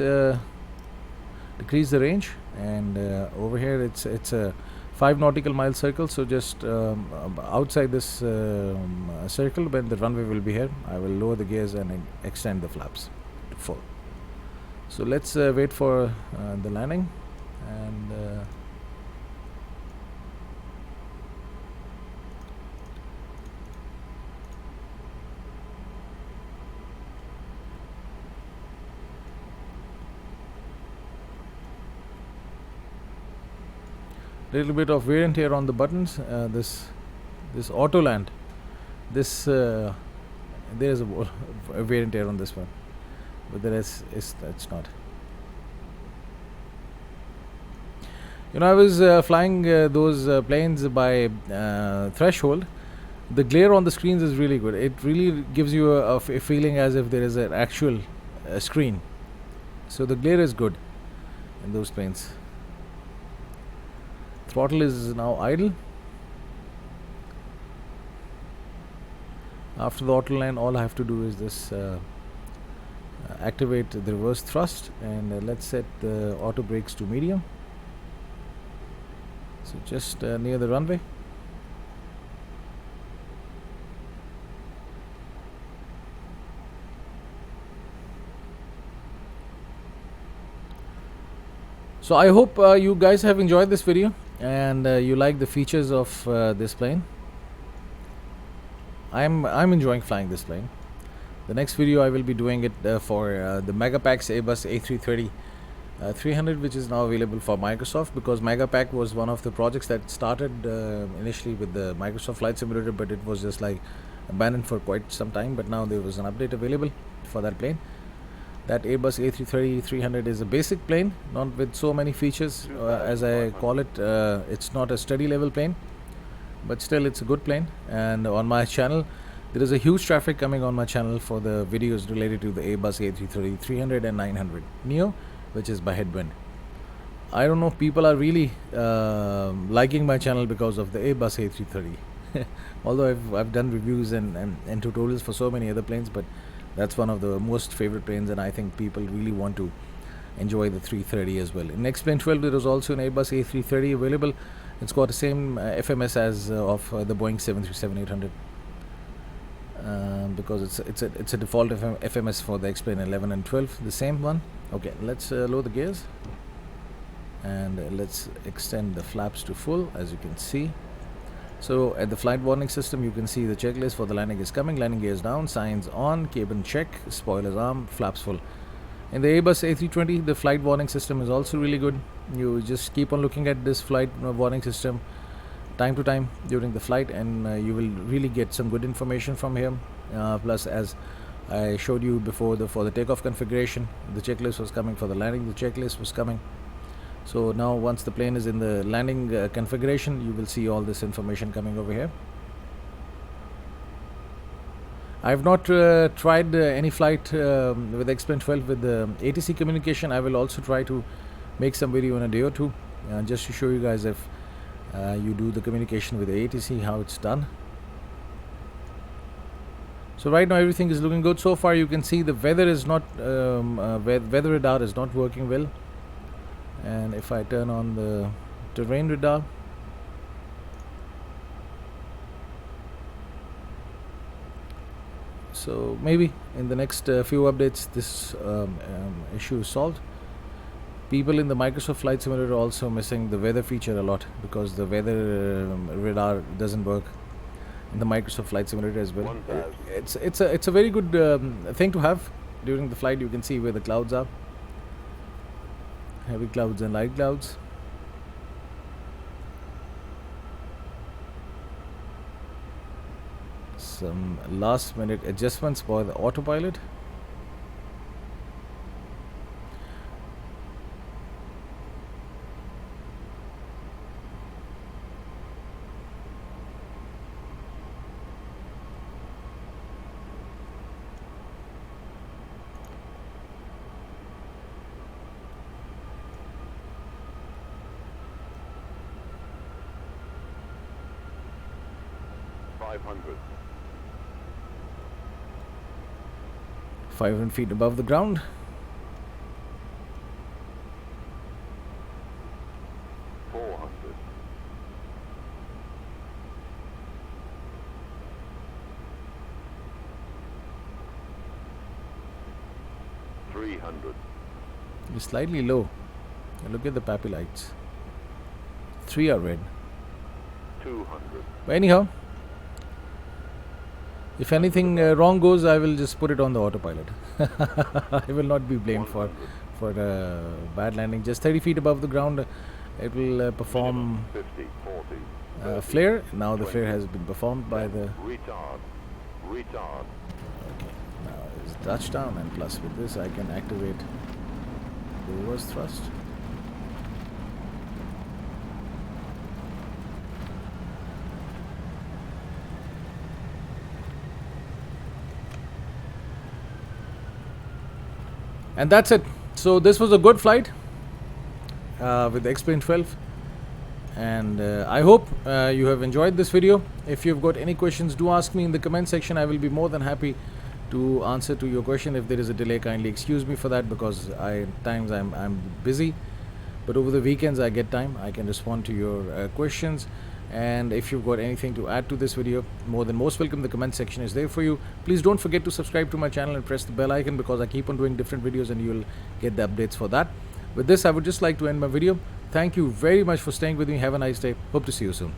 decrease the range, and over here it's a 5 nautical mile circle. So just outside this circle, when the runway will be here, I will lower the gears and extend the flaps to full. So let's wait for the landing, and little bit of wear and tear on the buttons. This auto land, this there is a wear and tear on this one, but the rest is that's not. I was flying those planes by threshold. The glare on the screens is really good. It really gives you a feeling as if there is an actual screen. So the glare is good in those planes. Throttle is now idle. After the auto land, all I have to do is this activate the reverse thrust, and let's set the auto brakes to medium. So just near the runway. So I hope you guys have enjoyed this video, and you like the features of this plane. I'm enjoying flying this plane. The next video I will be doing it for the Megapack's Airbus A330 300, which is now available for Microsoft, because Megapack was one of the projects that started initially with the Microsoft Flight Simulator, but it was just like abandoned for quite some time. But now there was an update available for that plane. That Airbus A330 300 is a basic plane, not with so many features as I call it. It's not a study level plane, but still it's a good plane. And on my channel, there is a huge traffic coming on my channel for the videos related to the Airbus A330 300 and 900 Neo, which is by Headwind. I don't know if people are really liking my channel because of the Airbus A330. Although I've done reviews and tutorials for so many other planes, but that's one of the most favorite planes, and I think people really want to enjoy the 330 as well. In X-Plane 12, there is also an Airbus A330 available. It's got the same FMS as of the Boeing 737-800, because it's a default FMS for the X-Plane 11 and 12, the same one. Okay, let's lower the gears, and let's extend the flaps to full, as you can see. So at the flight warning system, you can see the checklist for the landing is coming. Landing gears down, signs on, cabin check, spoilers arm, flaps full. In the Airbus A320, the flight warning system is also really good. You just keep on looking at this flight warning system time to time during the flight, and you will really get some good information from here. Plus, as I showed you before, for the takeoff configuration, the checklist was coming. For the landing, the checklist was coming. So now once the plane is in the landing configuration, you will see all this information coming over here. I've not tried any flight with X-Plane 12 with the ATC communication. I will also try to make some video in a day or two just to show you guys if you do the communication with the ATC, how it's done. So right now everything is looking good. So far you can see the weather is not weather radar is not working well, and if I turn on the terrain radar, so maybe in the next few updates this issue is solved. People in the Microsoft Flight Simulator are also missing the weather feature a lot because the weather radar doesn't work in the Microsoft Flight Simulator as well. It's a very good thing to have during the flight. You can see where the clouds are, heavy clouds and light clouds. Some last minute adjustments for the autopilot. $500. 500 feet above the ground. $400. 300. It's slightly low. Look at the PAPI lights. 3 are red. 200. But anyhow, if anything wrong goes, I will just put it on the autopilot. I will not be blamed for bad landing. Just 30 feet above the ground, it will perform 50, 40. flare. Now the flare has been performed by the. Retard. Retard. Now it's touchdown, and plus with this I can activate the reverse thrust. And that's it. So this was a good flight with the X-Plane 12, and I hope you have enjoyed this video. If you've got any questions, do ask me in the comment section. I will be more than happy to answer to your question. If there is a delay, kindly excuse me for that, because at times I'm busy, but over the weekends I get time. I can respond to your questions. And if you've got anything to add to this video, more than most welcome. The comment section is there for you. Please don't forget to subscribe to my channel and press the bell icon, because I keep on doing different videos and you'll get the updates for that. With this, I would just like to end my video. Thank you very much for staying with me. Have a nice day. Hope to see you soon.